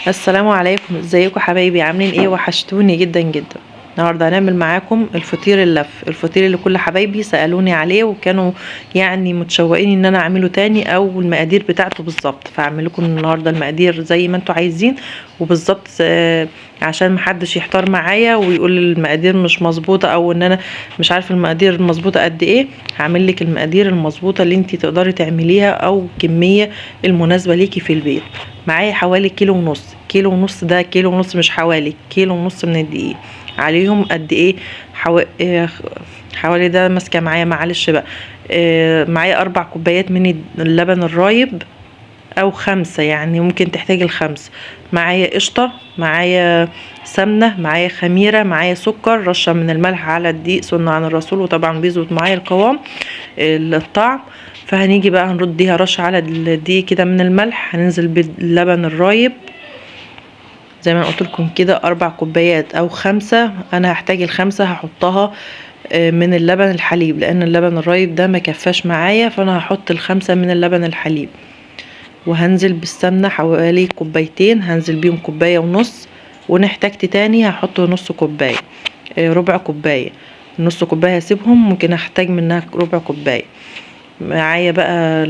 السلام عليكم، ازيكم حبايبي؟ عاملين ايه؟ وحشتوني جدا جدا. النهارده هنعمل معاكم الفطير اللف، الفطير اللي كل حبايبي سالوني عليه وكانوا يعني متشوقين ان انا اعمله تاني او المقادير بتاعته بالظبط، فاعمل لكم النهارده المقادير زي ما انتوا عايزين وبالظبط، عشان محدش يحتار معايا ويقول المقادير مش مظبوطه او ان انا مش عارفه المقادير المظبوطه قد ايه. هعمل لك المقادير المظبوطه اللي انت تقدري تعمليها او كميه المناسبه ليكي في البيت. معايا حوالي كيلو ونص، كيلو ونص ده كيلو ونص مش حوالي، كيلو ونص من الدقيق. عليهم قد ايه؟ حوالي ده ماسكه معايا، معلش بقى. معايا 4 كوبايات من اللبن الرايب او 5، يعني ممكن تحتاج الخمس. معايا قشطه، معايا سمنه، معايا خميره، معايا سكر، رشه من الملح على الدقيق سنه عن الرسول، وطبعا بيظبط معايا القوام الطعم. فهنيجي بقى هنرديها رشه على الدقيق كده من الملح، هننزل باللبن الرايب زي ما قلت لكم كده 4 كوبايات او 5. انا هحتاج الخمسة هحطها من اللبن الحليب، لان اللبن الرايب ده ما كفاش معايا، فانا هحط الخمسة من اللبن الحليب. وهنزل بالسمنة حوالي كوبايتين، هنزل بيهم كوباية ونص، وان احتاجت تاني هحط نص كوباية، ربع كوباية. نص كوباية هسيبهم، ممكن احتاج منها ربع كوباية. معايا بقى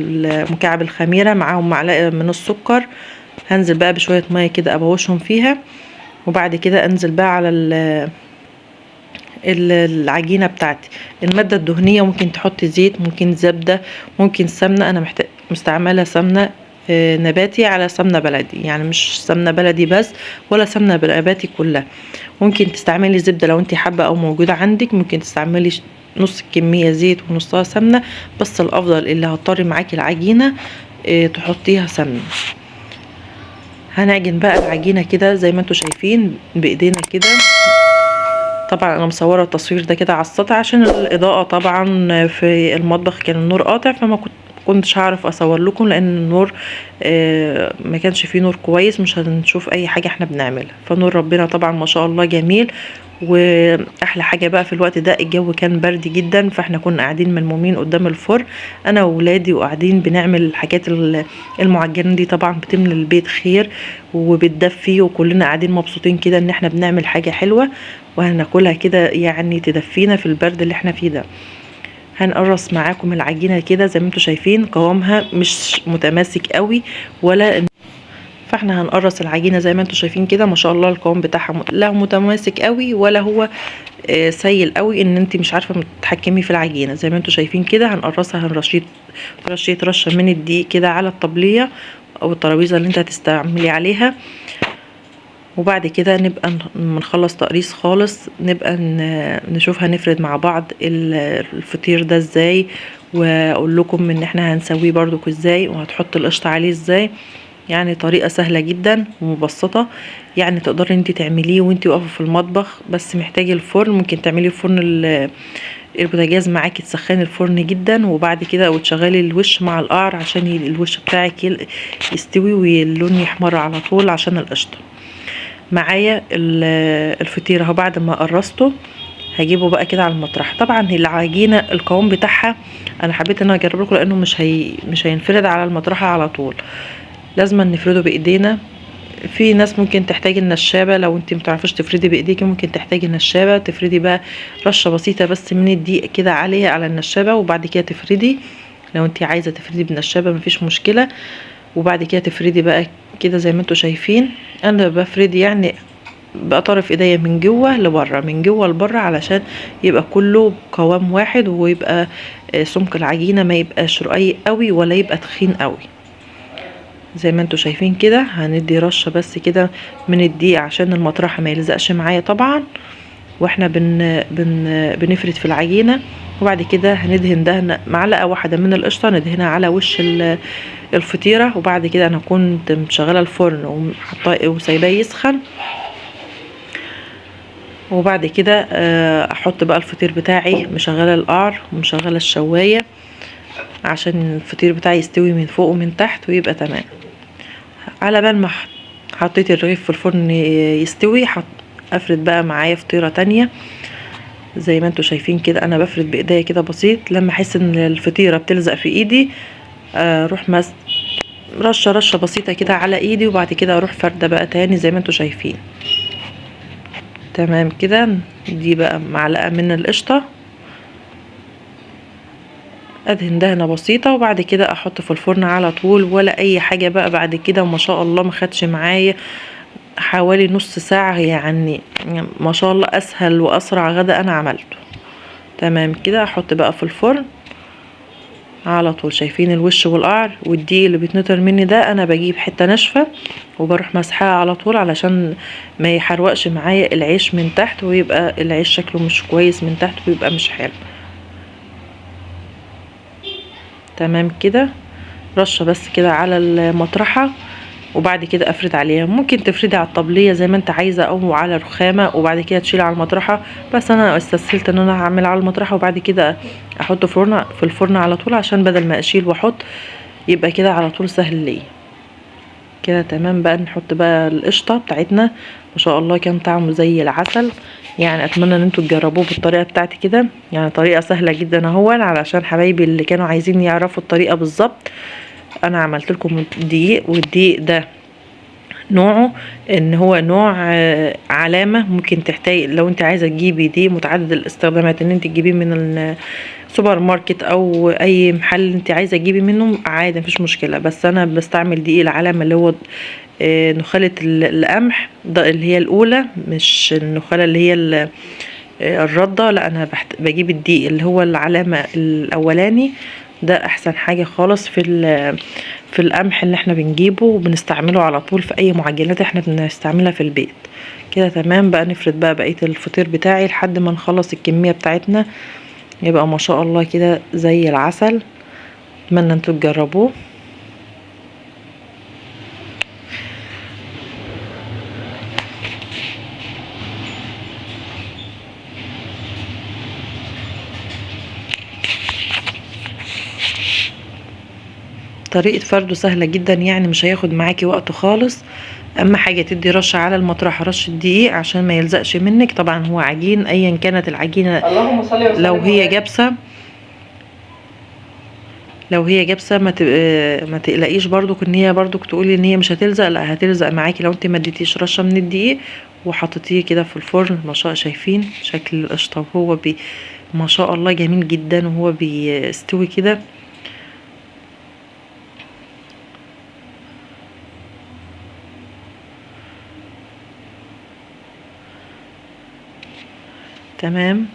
مكعب الخميرة، معاهم معلقة من السكر. هنزل بقى بشوية مية كده ابوشهم فيها، وبعد كده انزل بقى على العجينة بتاعتي. المادة الدهنية ممكن تحط زيت، ممكن زبدة، ممكن سمنة. انا مستعملة سمنة نباتي على سمنة بلدي، يعني مش سمنة بلدي بس ولا سمنة نباتي كلها. ممكن تستعملي زبدة لو انت حابة او موجودة عندك، ممكن تستعملي نص الكمية زيت ونصها سمنة، بس الافضل اللي هتطري معاكي العجينة تحطيها سمنة. هنعجن بقى العجينة كده زي ما انتوا شايفين بايدينا كده. طبعا انا مصوره التصوير ده كده على السطح عشان الاضاءه، طبعا في المطبخ كان النور قاطع، فما كنتش هعرف اصور لكم لان النور ما كانش فيه نور كويس، مش هنشوف اي حاجه احنا بنعملها. فنور ربنا طبعا ما شاء الله جميل. واحلى حاجه بقى في الوقت ده الجو كان برد جدا، فاحنا كنا قاعدين ملمومين قدام الفرن انا وولادي، وقاعدين بنعمل الحاجات المعجنه دي. طبعا بتملى البيت خير وبتدفي، وكلنا قاعدين مبسوطين كده ان احنا بنعمل حاجه حلوه وهناكلها كده، يعني تدفينا في البرد اللي احنا فيه ده. هنقرص معاكم العجينه كده زي ما انتم شايفين، قوامها مش متماسك قوي ولا، فاحنا هنقرص العجينه زي ما انتم شايفين كده. ما شاء الله القوام بتاعها لا متماسك قوي ولا هو سيل قوي ان انت مش عارفه تتحكمي في العجينه. زي ما انتم شايفين كده هنقرصها، رشه من الدقيق كده على الطبليه او الترابيزه اللي انت هتستعملي عليها. وبعد كده نبقى نخلص تقريص خالص، نبقى نشوف هنفرد مع بعض الفطير ده ازاي، واقول لكم ان احنا هنسويه برضو ازاي، وهتحط القشطة عليه ازاي. يعني طريقة سهلة جدا ومبسطة، يعني تقدري انت تعمليه وانت واقفة في المطبخ. بس محتاجة الفرن، ممكن تعملي فرن البوتاجاز معاكي، تسخني الفرن جدا، وبعد كده وتشغلي الوش مع القعر عشان الوش بتاعك يستوي واللون يحمر على طول عشان القشطة. معايا الفطير اهو بعد ما قرصته هجيبه بقى كده على المطرح. طبعا العجينه القوام بتاعها انا حبيت ان انا اجرب لكم لانه مش هينفرد على المطرحه على طول، لازم نفرده بايدينا. في ناس ممكن تحتاج النشابه، لو انت متعرفش تفردي بايديكي ممكن تحتاجي النشابه، تفردي بقى رشه بسيطه بس من الدقيق كده عليها على النشابه، وبعد كده تفردي. لو انت عايزه تفردي بالنشابه مفيش مشكله، وبعد كده تفردي بقى كده زي ما انتوا شايفين. انا بفرد يعني بطرف ايديا من جوه لبره، من جوه لبره، علشان يبقى كله قوام واحد، ويبقى سمك العجينه ما يبقاش رقيق قوي ولا يبقى تخين قوي. زي ما انتوا شايفين كده هندي رشه بس كده من الدقيق عشان المطرحه ما يلزقش معايا طبعا، واحنا بنفرد في العجينه. وبعد كده هندهن دهنه معلقه واحده من القشطه، ندهنها على وش الفطيره. وبعد كده انا كنت مشغله الفرن وحطاه وسايباه يسخن، وبعد كده احط بقى الفطير بتاعي، مشغله القعر ومشغله الشوايه عشان الفطير بتاعي يستوي من فوق ومن تحت ويبقى تمام. على بال ما حطيت الرغيف في الفرن يستوي، افرد بقى معايا فطيره تانية زي ما انتوا شايفين كده. انا بفرد بايديا كده بسيط، لما احس ان الفطيره بتلزق في ايدي اروح رشه رشه بسيطه كده على ايدي، وبعد كده اروح فرده بقى تاني زي ما انتوا شايفين. تمام كده. دي بقى معلقه من القشطه، ادهن دهنه بسيطه، وبعد كده احط في الفرن على طول، ولا اي حاجه بقى بعد كده. وما شاء الله ما خدش معايا حوالي نص ساعه، يعني ما شاء الله اسهل واسرع غدا انا عملته. تمام كده. احط بقى في الفرن على طول. شايفين الوش والقعر والدقيق اللي بيتنطر مني ده، انا بجيب حته ناشفه وبروح مسحها على طول علشان ما يحرقش معايا العيش من تحت، ويبقى العيش شكله مش كويس من تحت ويبقى مش حلو. تمام كده. رشه بس كده على المطرحه، وبعد كده افرد عليها. ممكن تفردي على الطبليه زي ما انت عايزه او على رخامه، وبعد كده تشيلي على المطرحه، بس انا استسهلت ان انا هعمل على المطرحه، وبعد كده احطه في الفرن على طول، عشان بدل ما اشيل واحط يبقى كده على طول سهل ليا كده. تمام بقى. نحط بقى القشطه بتاعتنا. ما شاء الله كان طعمه زي العسل، يعني اتمنى ان انتوا تجربوه بالطريقه بتاعتي كده، يعني طريقه سهله جدا اهو، علشان حبايبي اللي كانوا عايزين يعرفوا الطريقه بالظبط. انا عملت لكم الدقيق، والدقيق ده نوعه ان هو نوع علامة. ممكن تحتاج لو انت عايزة تجيبي دقيق متعدد الاستخدامات، ان انت تجيبيه من السوبر ماركت او اي محل انت عايزة تجيبي منه عادي مفيش مشكلة، بس انا بستعمل دقيق العلامة اللي هو نخالة القمح ده اللي هي الاولى، مش النخالة اللي هي الردة، لا انا بجيب الدقيق اللي هو العلامة الاولاني ده. احسن حاجة خالص في القمح اللي احنا بنجيبه وبنستعمله على طول في اي معجنات احنا بنستعملها في البيت كده. تمام بقى. نفرد بقى بقية الفطير بتاعي لحد ما نخلص الكمية بتاعتنا، يبقى ما شاء الله كده زي العسل. اتمنى انتوا تجربوه. طريقة فرده سهلة جدا، يعني مش هياخد معاكي وقت خالص. اهم حاجة تدي رشة على المطرح، رشة دقيق عشان ما يلزقش منك. طبعا هو عجين ايا كانت العجينة، اللهم صل وسلم. لو هي جابسه ما تقلقيش برضك ان هي برضك تقولي ان هي مش هتلزق، لا هتلزق معاكي لو انت ما اديتيش رشه من الدقيق وحطيتيه كده في الفرن. ما شاء شايفين شكل القشطه وهو ما شاء الله جميل جدا وهو بيستوي كده. تمام.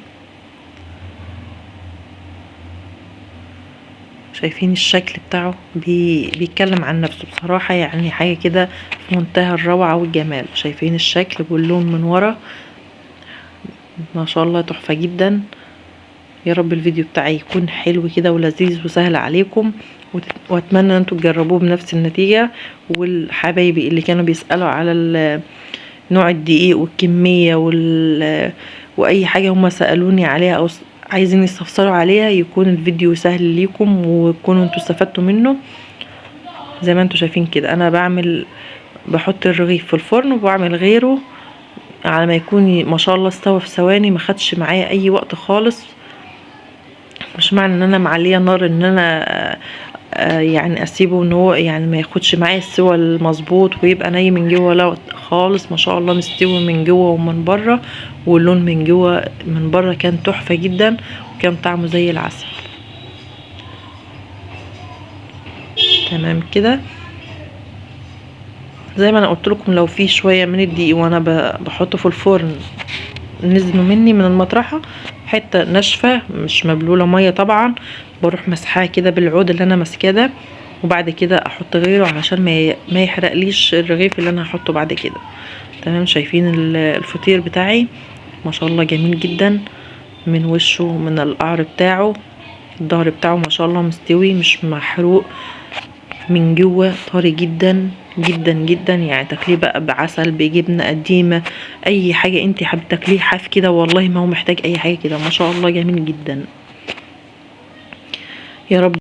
شايفين الشكل بتاعه بيتكلم عن نفسه بصراحة، يعني حاجة كده في منتهى الروعة والجمال. شايفين الشكل واللون من ورا ما شاء الله تحفة جدا. يا رب الفيديو بتاعي يكون حلو كده ولذيذ وسهل عليكم، واتمنى ان انتوا تجربوه بنفس النتيجة. والحبايبي اللي كانوا بيسألوا على نوع الدقيق والكمية واي حاجة هما سألوني عليها او عايزين يستفسروا عليها، يكون الفيديو سهل ليكم وتكونوا انتوا استفدتوا منه. زي ما انتوا شايفين كده انا بحط الرغيف في الفرن وبعمل غيره على ما يكون ما شاء الله استوى في ثواني، ما خدش معايا اي وقت خالص. مش معنى ان انا معليه النار ان انا يعني اسيبه ان هو يعني ما ياخدش معايا السوى المظبوط ويبقى ني من جوه، لا خالص. ما شاء الله مستوي من جوه ومن بره، واللون من جوه من بره كان تحفه جدا، وكان طعمه زي العسل. تمام كده. زي ما انا قلت لكم لو في شويه من الدقيق وانا بحطه في الفرن نزلوا مني من المطرحه حته ناشفه مش مبلوله ميه طبعا، بروح مسحاه كده بالعود اللي انا ماسكاه ده، وبعد كده احط غيره علشان ما يحرقليش الرغيف اللي انا هحطه بعد كده. تمام. شايفين الفطير بتاعي ما شاء الله جميل جدا من وشه ومن القعر بتاعه. الظهر بتاعه ما شاء الله مستوي مش محروق من جوه، طري جدا جدا جدا. يعني تاكليه بقى بعسل بجبنه قديمه اي حاجه انت حابه تاكليه حاف كده، والله ما هو محتاج اي حاجه كده. ما شاء الله جميل جدا. يا رب